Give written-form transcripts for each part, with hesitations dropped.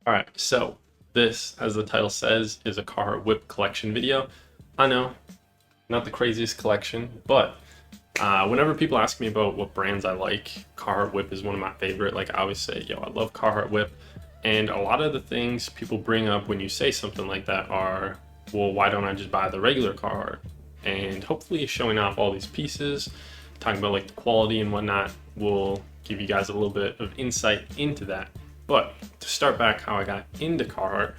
All right, so this, as the title says, is a Carhartt whip collection video. I know, not the craziest collection, but whenever people ask me about what brands I like, Carhartt whip is one of my favorite. Like I always say, yo, I love Carhartt whip. And a lot of the things people bring up when you say something like that are, well, why don't I just buy the regular Carhartt? And hopefully showing off all these pieces, talking about like the quality and whatnot, will give you guys a little bit of insight into that. But to start back how I got into Carhartt,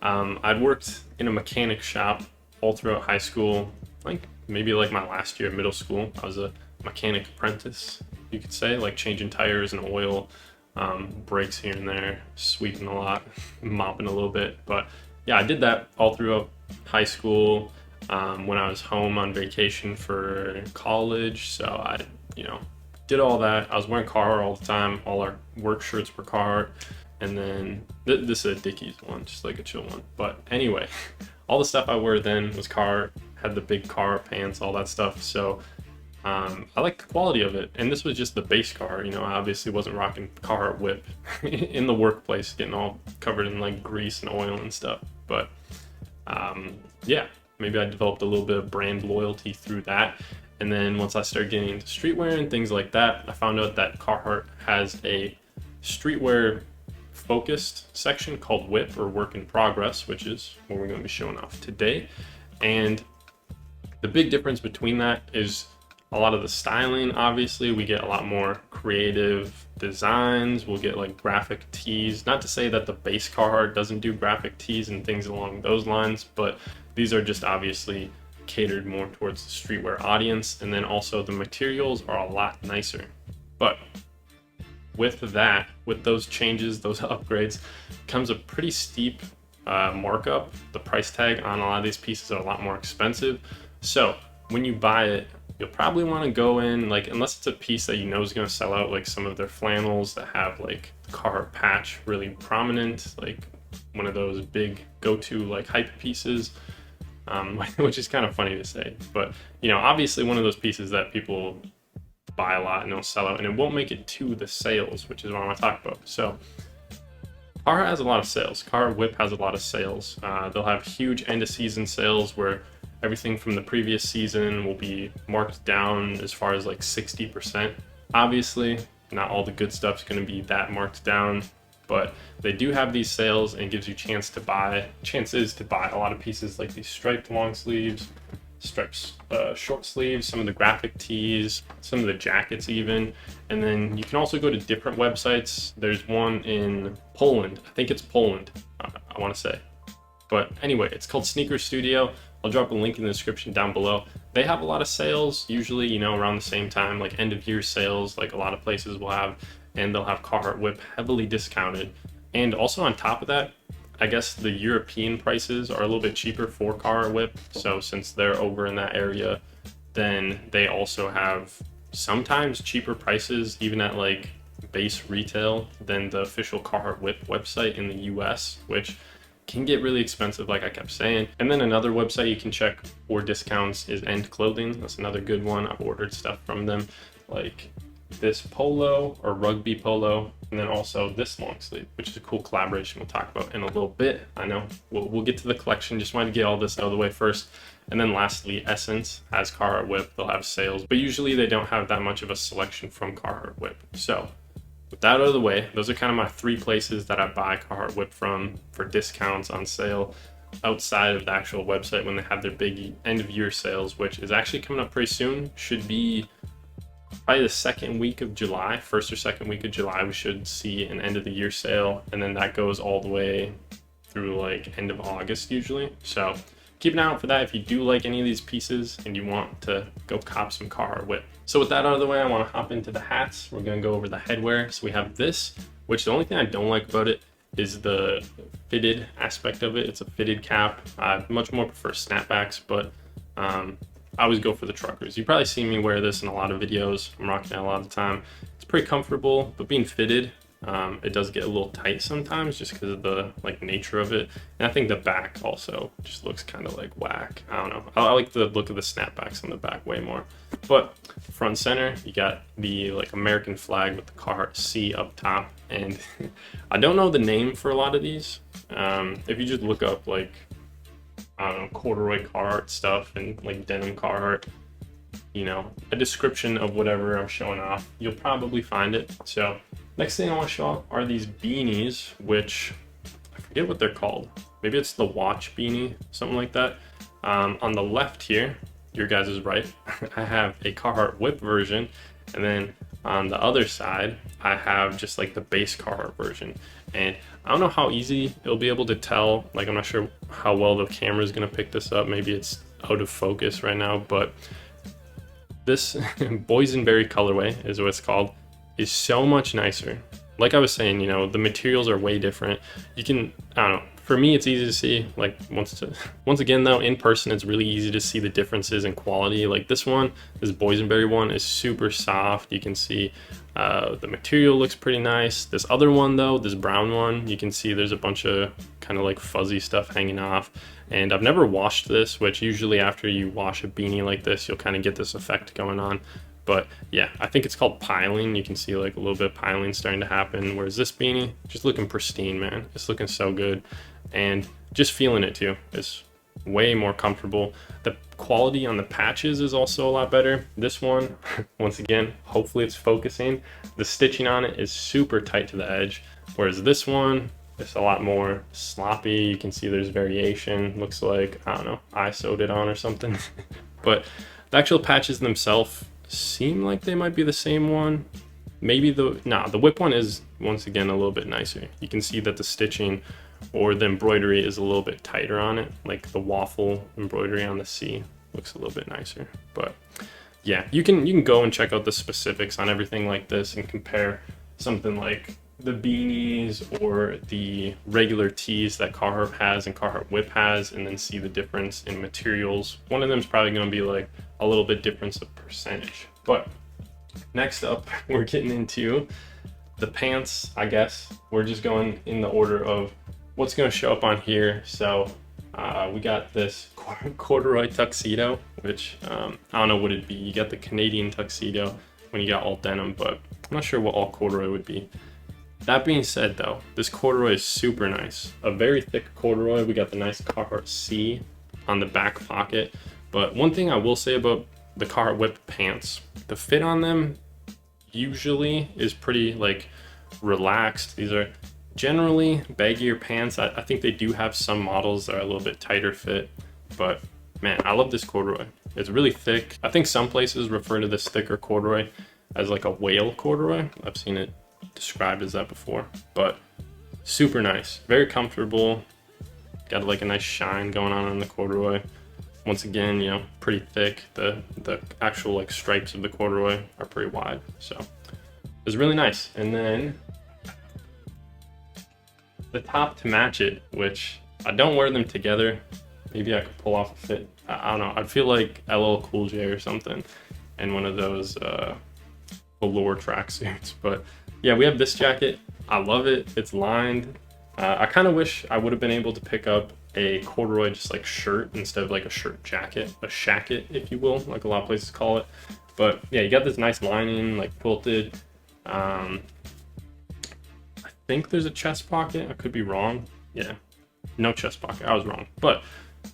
I'd worked in a mechanic shop all throughout high school, like maybe like my last year of middle school. I was a mechanic apprentice, you could say, like changing tires and oil, brakes here and there, sweeping a lot, mopping a little bit. But yeah, I did that all throughout high school. When I was home on vacation for college, so I, did all that. I was wearing Carhartt all the time. All our work shirts were Carhartt. And then this is a Dickies one, just like a chill one. But anyway, all the stuff I wore then was Carhartt, had the big Carhartt pants, all that stuff. So I liked the quality of it. And this was just the base Carhartt. I obviously wasn't rocking Carhartt whip in the workplace, getting all covered in like grease and oil and stuff. But yeah, maybe I developed a little bit of brand loyalty through that. And then once I started getting into streetwear and things like that, I found out that Carhartt has a streetwear focused section called Whip, or Work in Progress, which is what we're going to be showing off today. And the big difference between that is a lot of the styling. Obviously, we get a lot more creative designs. We'll get like graphic tees. Not to say that the base Carhartt doesn't do graphic tees and things along those lines, but these are just obviously catered more towards the streetwear audience. And then also the materials are a lot nicer. But with that, with those changes, those upgrades, comes a pretty steep markup. The price tag on a lot of these pieces are a lot more expensive. So when you buy it, you'll probably want to go in, like, unless it's a piece that you know is going to sell out, like some of their flannels that have like the Carhartt patch really prominent, like one of those big go-to like hype pieces, which is kind of funny to say. But obviously one of those pieces that people buy a lot and they'll sell out, and it won't make it to the sales, which is what I want to talk about. So Carhartt has a lot of sales. Carhartt whip has a lot of sales. They'll have huge end of season sales where everything from the previous season will be marked down as far as like 60%. Obviously, not all the good stuff's going to be that marked down, but they do have these sales, and it gives you chances to buy a lot of pieces like these striped long sleeves, stripes, short sleeves, some of the graphic tees, some of the jackets even. And then you can also go to different websites. There's one in Poland. I think it's Poland, I want to say. But anyway, it's called Sneaker Studio. I'll drop a link in the description down below. They have a lot of sales, usually, around the same time, like end of year sales, like a lot of places will have, and they'll have Carhartt whip heavily discounted. And also on top of that, I guess the European prices are a little bit cheaper for Carhartt whip. So since they're over in that area, then they also have sometimes cheaper prices, even at like base retail, than the official Carhartt whip website in the US, which can get really expensive, like I kept saying. And then another website you can check for discounts is End Clothing. That's another good one. I've ordered stuff from them, like this polo or rugby polo, and then also this long sleeve, which is a cool collaboration we'll talk about in a little bit. I know we'll get to the collection, just wanted to get all this out of the way first. And then lastly, Essence has Carhartt whip. They'll have sales, but usually they don't have that much of a selection from Carhartt whip. So with that out of the way, those are kind of my three places that I buy Carhartt whip from for discounts on sale outside of the actual website when they have their big end of year sales, which is actually coming up pretty soon. Should be probably the second week of July, first or second week of July, we should see an end of the year sale. And then that goes all the way through like end of August usually. So keep an eye out for that if you do like any of these pieces and you want to go cop some Carhartt whip. So with that out of the way, I want to hop into the hats. We're going to go over the headwear. So we have this, which the only thing I don't like about it is the fitted aspect of it. It's a fitted cap. I much more prefer snapbacks, but I always go for the truckers. You probably see me wear this in a lot of videos. I'm rocking it a lot of the time. It's pretty comfortable, but being fitted, It does get a little tight sometimes just because of the like nature of it. And I think the back also just looks kind of like whack. I don't know. I like the look of the snapbacks on the back way more. But front center, you got the like American flag with the Carhartt C up top. And I don't know the name for a lot of these. If you just look up like, I don't know, corduroy Carhartt stuff and like denim Carhartt, you know, a description of whatever I'm showing off, you'll probably find it. So next thing I want to show off are these beanies, which I forget what they're called. Maybe it's the watch beanie, something like that. On the left here, your guys is right, I have a Carhartt whip version, and then on the other side I have just like the base Carhartt version. And I don't know how easy it'll be able to tell, like I'm not sure how well the camera is going to pick this up. Maybe it's out of focus right now, but this boysenberry colorway is what it's called, is so much nicer. Like I was saying, you know, the materials are way different. You can, I don't know, for me it's easy to see, like once again though, in person it's really easy to see the differences in quality. Like this boysenberry one is super soft. You can see the material looks pretty nice. This other one though, this brown one, you can see there's a bunch of kind of like fuzzy stuff hanging off. And I've never washed this, which usually after you wash a beanie like this, you'll kind of get this effect going on. But yeah, I think it's called piling. You can see like a little bit of piling starting to happen. Whereas this beanie, just looking pristine, man. It's looking so good. And just feeling it too. It's way more comfortable. The quality on the patches is also a lot better. This one, once again, hopefully it's focusing. The stitching on it is super tight to the edge. Whereas this one, it's a lot more sloppy. You can see there's variation. Looks like, I don't know, I sewed it on or something. But the actual patches themselves seem like they might be the same one. Maybe the whip one is once again a little bit nicer. You can see that the stitching or the embroidery is a little bit tighter on it. Like the waffle embroidery on the C looks a little bit nicer. But yeah, you can go and check out the specifics on everything like this and compare something like the beanies or the regular tees that Carhartt has and Carhartt Whip has, and then see the difference in materials. One of them is probably going to be like a little bit difference of percentage. But next up, we're getting into the pants, I guess. We're just going in the order of what's going to show up on here. So we got this corduroy tuxedo, which I don't know what it'd be. You got the Canadian tuxedo when you got all denim, but I'm not sure what all corduroy would be. That being said though, this corduroy is super nice. A very thick corduroy. We got the nice Carhartt C on the back pocket. But one thing I will say about the Carhartt Whip pants, the fit on them usually is pretty like relaxed. These are generally baggier pants. I think they do have some models that are a little bit tighter fit, but man, I love this corduroy. It's really thick. I think some places refer to this thicker corduroy as like a whale corduroy. I've seen it described as that before, but super nice, very comfortable. Got like a nice shine going on the corduroy. Once again, you know, pretty thick. The actual like stripes of the corduroy are pretty wide, so it's really nice. And then the top to match it, which I don't wear them together. Maybe I could pull off a fit. I don't know. I'd feel like LL Cool J or something in one of those velour tracksuits. But yeah, we have this jacket. I love it. It's lined. I kind of wish I would have been able to pick up a corduroy just like shirt instead of like a shirt jacket, a shacket, if you will, like a lot of places call it. But yeah, you got this nice lining, like quilted. I think there's a chest pocket. I could be wrong. Yeah, no chest pocket. I was wrong. But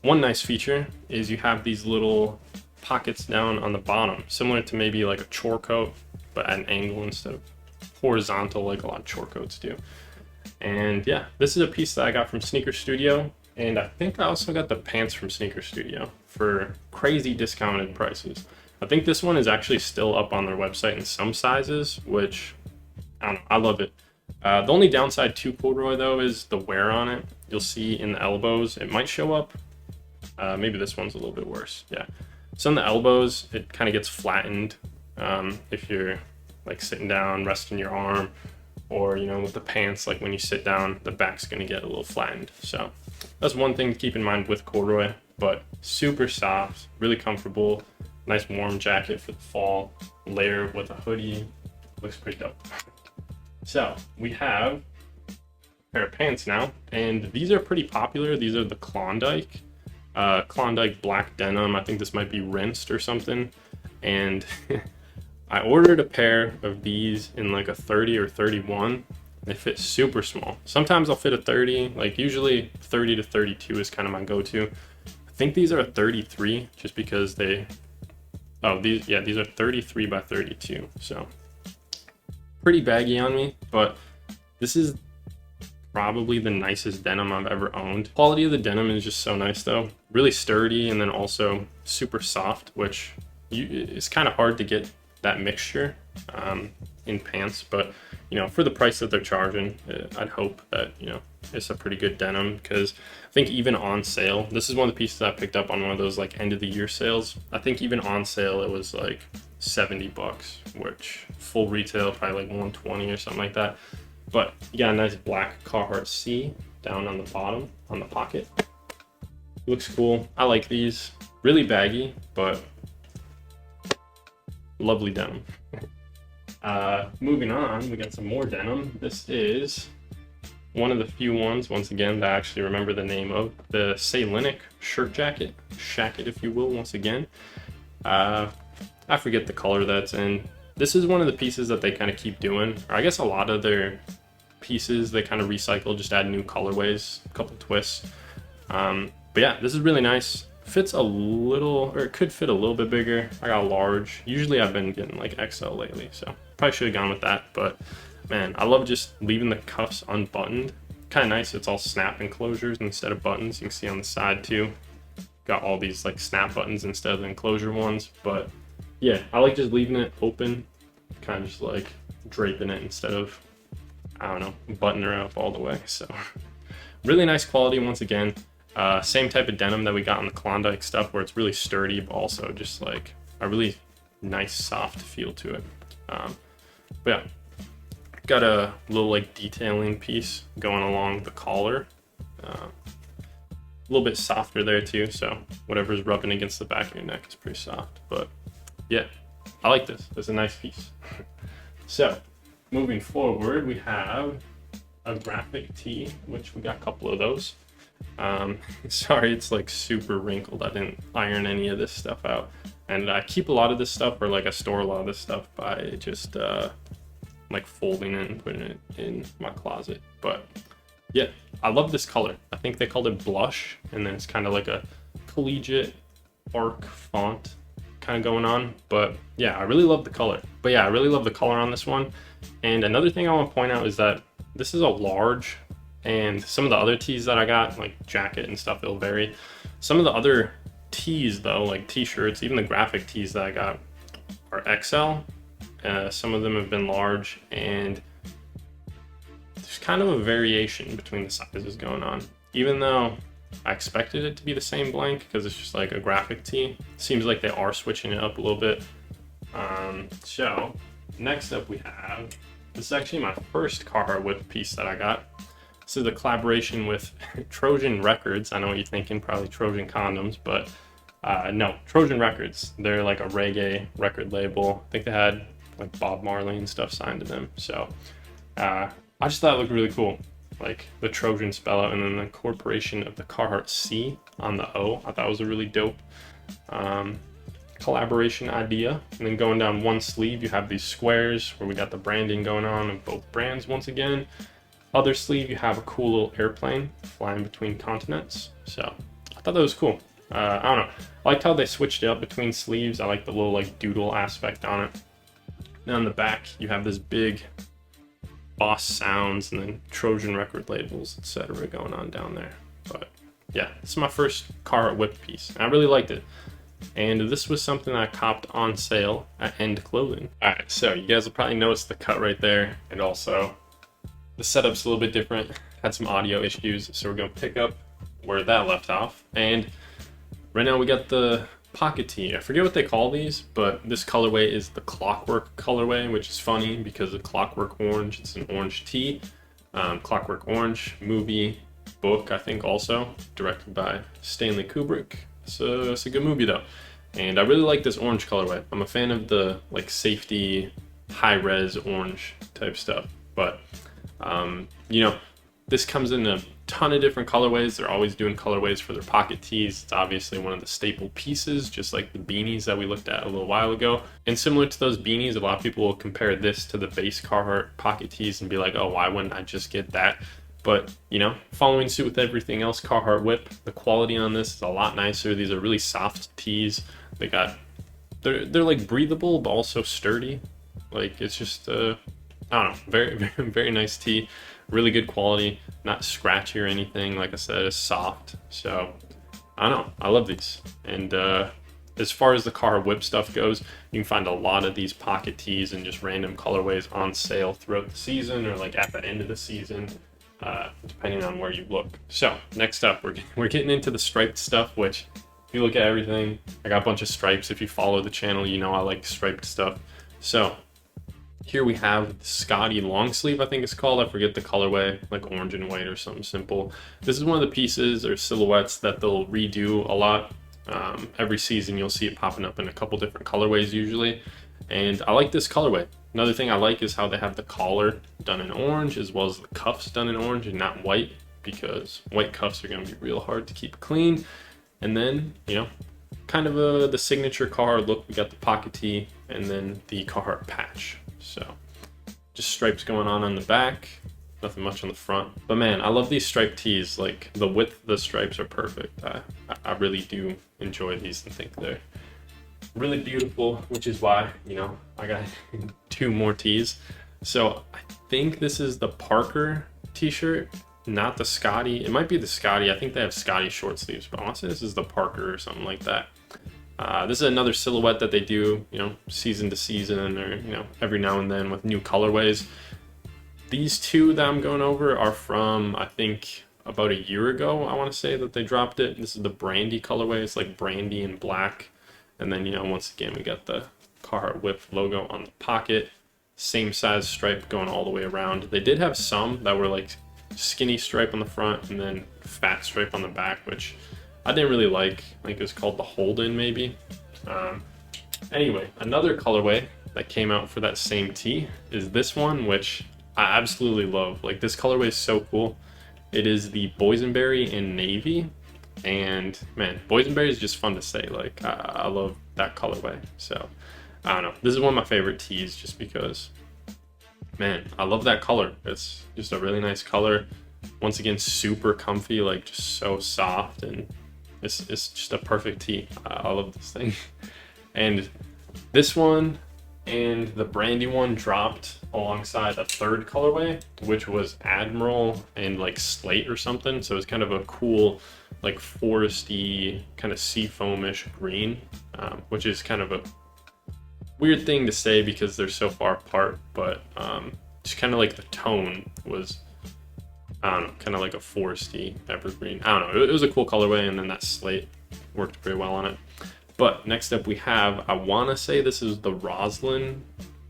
one nice feature is you have these little pockets down on the bottom, similar to maybe like a chore coat, but at an angle instead of horizontal like a lot of chore coats do. And yeah, this is a piece that I got from Sneaker Studio. And I think I also got the pants from Sneaker Studio for crazy discounted prices. I think this one is actually still up on their website in some sizes, which I don't know, I love it. The only downside to corduroy though is the wear on it. You'll see in the elbows, it might show up. Maybe this one's a little bit worse. Yeah. So on the elbows, it kind of gets flattened if you're like sitting down, resting your arm, or, you know, with the pants, like when you sit down, the back's going to get a little flattened. So that's one thing to keep in mind with corduroy, but super soft, really comfortable, nice warm jacket for the fall, layer with a hoodie. Looks pretty dope. So we have a pair of pants now, and these are pretty popular. These are the Klondike. Klondike black denim. I think this might be rinsed or something. And I ordered a pair of these in like a 30 or 31. They fit super small. Sometimes I'll fit a 30, like usually 30 to 32 is kind of my go-to. I think these are a 33 just because they, oh, these are 33 by 32. So pretty baggy on me, but this is probably the nicest denim I've ever owned. Quality of the denim is just so nice though. Really sturdy and then also super soft, which it's kind of hard to get that mixture in pants, but you know, for the price that they're charging, I'd hope that, you know, it's a pretty good denim, because I think even on sale, this is one of the pieces I picked up on one of those like end of the year sales. I think even on sale it was like 70 bucks, which full retail probably like 120 or something like that. But you got a nice black Carhartt C down on the bottom on the pocket. Looks cool. I like these. Really baggy, but lovely denim. Moving on, we got some more denim. This is one of the few ones, once again, that I actually remember the name of. The Salinic shirt jacket. Shacket, if you will, once again. I forget the color that's in. This is one of the pieces that they kind of keep doing. Or I guess a lot of their pieces, they kind of recycle, just add new colorways, a couple twists. But yeah, this is really nice. Fits a little, or it could fit a little bit bigger. I got a large. Usually I've been getting like XL lately, so probably should have gone with that. But man, I love just leaving the cuffs unbuttoned. Kind of nice. It's all snap enclosures instead of buttons. You can see on the side too. Got all these like snap buttons instead of the enclosure ones. But yeah, I like just leaving it open, kind of just like draping it instead of, I don't know, buttoning her up all the way. So really nice quality once again. Same type of denim that we got on the Klondike stuff, where it's really sturdy, but also just like a really nice soft feel to it. But yeah, got a little like detailing piece going along the collar. A little bit softer there too, so whatever's rubbing against the back of your neck is pretty soft. But yeah, I like this. It's a nice piece. So moving forward, we have a graphic tee, which we got a couple of those. Sorry, it's like super wrinkled. I didn't iron any of this stuff out, and I keep a lot of this stuff, or like I store a lot of this stuff by just like folding it and putting it in my closet. But yeah, I love this color. I think they called it blush, and then it's kind of like a collegiate arc font kind of going on. But yeah, I really love the color. But yeah, I really love the color on this one. And another thing I want to point out is that this is a large. And some of the other tees that I got, like jacket and stuff, it'll vary. Some of the other tees though, like t-shirts, even the graphic tees that I got are XL. Some of them have been large, and there's kind of a variation between the sizes going on. Even though I expected it to be the same blank, because it's just like a graphic tee, seems like they are switching it up a little bit. So next up we have, this is actually my first Carhartt whip piece that I got. This is a collaboration with Trojan Records. I know what you're thinking, probably Trojan Condoms, but no, Trojan Records. They're like a reggae record label. I think they had like Bob Marley and stuff signed to them. So I just thought it looked really cool. Like the Trojan spell out, and then the incorporation of the Carhartt C on the O. I thought it was a really dope collaboration idea. And then going down one sleeve, you have these squares where we got the branding going on of both brands once again. Other sleeve, you have a cool little airplane flying between continents. So I thought that was cool. I don't know. I liked how they switched it up between sleeves. I like the little like doodle aspect on it. Then on the back, you have this big Boss Sounds and then Trojan record labels, etc. going on down there. But yeah, this is my first Carhartt whip piece, and I really liked it. And this was something I copped on sale at End Clothing. Alright, so you guys will probably notice the cut right there, and also the setup's a little bit different. Had some audio issues, so we're gonna pick up where that left off. And right now we got the pocket tee. I forget what they call these, but this colorway is the Clockwork colorway, which is funny because of Clockwork Orange. It's an orange tee. Clockwork Orange movie, book, I think also, directed by Stanley Kubrick. So it's a good movie though. And I really like this orange colorway. I'm a fan of the like safety, high res orange type stuff. But you know, this comes in a ton of different colorways. They're always doing colorways for their pocket tees. It's obviously one of the staple pieces, just like the beanies that we looked at a little while ago. And similar to those beanies, a lot of people will compare this to the base Carhartt pocket tees and be like, oh, why wouldn't I just get that? But, you know, following suit with everything else, Carhartt Whip, the quality on this is a lot nicer. These are really soft tees. They're like breathable, but also sturdy. Like, it's just, I don't know, very, very, very nice tee. Really good quality, not scratchy or anything. Like I said, it's soft. So, I don't know, I love these. And as far as the Carhartt Whip stuff goes, you can find a lot of these pocket tees and just random colorways on sale throughout the season or like at the end of the season. Depending on where you look. So next up, we're getting into the striped stuff, which if you look at everything, I got a bunch of stripes. If you follow the channel, you know I like striped stuff. So here we have the Scotty long sleeve, I think it's called. I forget the colorway, like orange and white or something simple. This is one of the pieces or silhouettes that they'll redo a lot. Every season you'll see it popping up in a couple different colorways usually. And I like this colorway. Another thing I like is how they have the collar done in orange as well as the cuffs done in orange and not white, because white cuffs are going to be real hard to keep clean. And then, you know, kind of the signature Carhartt look. We got the pocket tee and then the Carhartt patch. So just stripes going on the back, nothing much on the front. But man, I love these striped tees. Like the width of the stripes are perfect. I really do enjoy these and think they're really beautiful, which is why, you know, I got 2 more tees. So I think this is the Parker t-shirt, not the Scotty. It might be the Scotty. I think they have Scotty short sleeves, but I want to say this is the Parker or something like that. This is another silhouette that they do, you know, season to season or, you know, every now and then with new colorways. These 2 that I'm going over are from, I think, about a year ago, I want to say that they dropped it. This is the Brandy colorway. It's like brandy and black. And then, you know, once again, we got the Carhartt Whip logo on the pocket. Same size stripe going all the way around. They did have some that were like skinny stripe on the front and then fat stripe on the back, which I didn't really like. I think it was called the Holden, maybe. Anyway, another colorway that came out for that same tee is this one, which I absolutely love. Like, this colorway is so cool. It is the Boysenberry in navy. And man, boysenberry is just fun to say. Like, I love that colorway. So I don't know, this is one of my favorite tees just because, man, I love that color. It's just a really nice color. Once again, super comfy, like just so soft, and it's just a perfect tee. I love this thing. And this one and the brandy one dropped alongside a third colorway, which was Admiral and like Slate or something. So it's kind of a cool, like foresty, kind of seafoamish green, which is kind of a weird thing to say because they're so far apart, but just kind of like the tone was, I don't know, kind of like a foresty evergreen. I don't know, it was a cool colorway, and then that slate worked very well on it. But next up we have, I want to say this is the Roslyn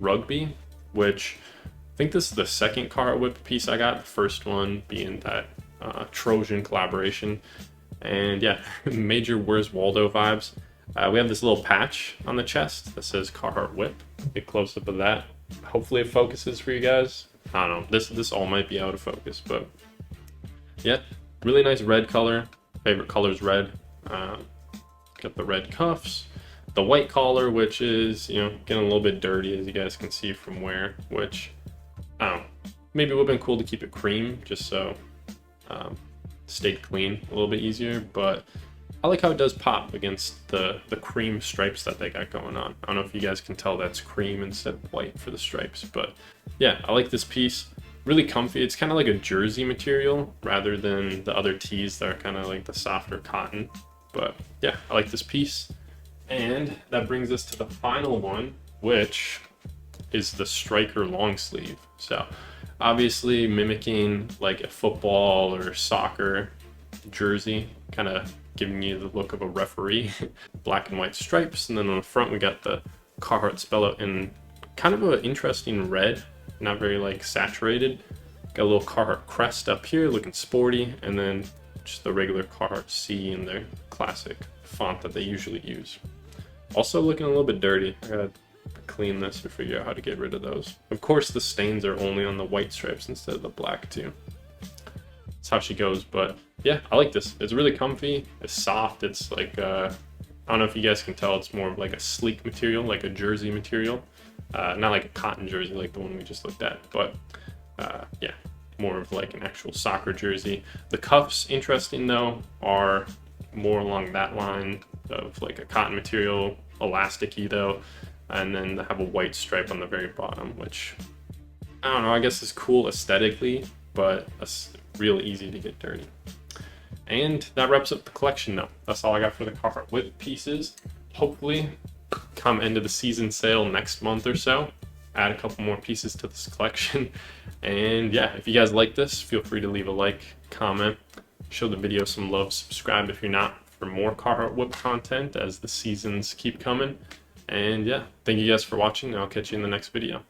Rugby, which I think this is the second Carhartt Whip piece I got, the first one being that Trojan collaboration. And yeah, major Where's Waldo vibes. We have this little patch on the chest that says Carhartt Whip. Get close up of that. Hopefully it focuses for you guys. I don't know, this all might be out of focus, but yeah, really nice red color. Favorite color is red. Got the red cuffs, the white collar, which is, you know, getting a little bit dirty as you guys can see from wear, which I don't know, maybe it would have been cool to keep it cream just so stayed clean a little bit easier, but I like how it does pop against the cream stripes that they got going on. I don't know if you guys can tell that's cream instead of white for the stripes, but yeah, I like this piece. Really comfy. It's kind of like a jersey material rather than the other tees that are kind of like the softer cotton. But yeah, I like this piece. And that brings us to the final one, which is the Striker long sleeve. So obviously mimicking like a football or soccer jersey, kind of giving you the look of a referee. Black and white stripes, and then on the front we got the Carhartt spell out in kind of an interesting red, not very like saturated. Got a little Carhartt crest up here looking sporty, and then just the regular Carhartt C in their classic font that they usually use. Also looking a little bit dirty. I gotta clean this or figure out how to get rid of those. Of course, the stains are only on the white stripes instead of the black too. That's how she goes. But yeah, I like this. It's really comfy. It's soft. It's like I don't know if you guys can tell. It's more of like a sleek material, like a jersey material, not like a cotton jersey like the one we just looked at. But yeah, more of like an actual soccer jersey. The cuffs, interesting though, are more along that line of like a cotton material, elasticy though, and then they have a white stripe on the very bottom, which I don't know, I guess is cool aesthetically, but it's real easy to get dirty. And that wraps up the collection though. That's all I got for the Carhartt whip pieces. Hopefully come end of the season sale next month or so, add a couple more pieces to this collection. And yeah, if you guys like this, feel free to leave a like, comment, show the video some love, subscribe if you're not, for more Carhartt whip content as the seasons keep coming. And yeah, thank you guys for watching, and I'll catch you in the next video.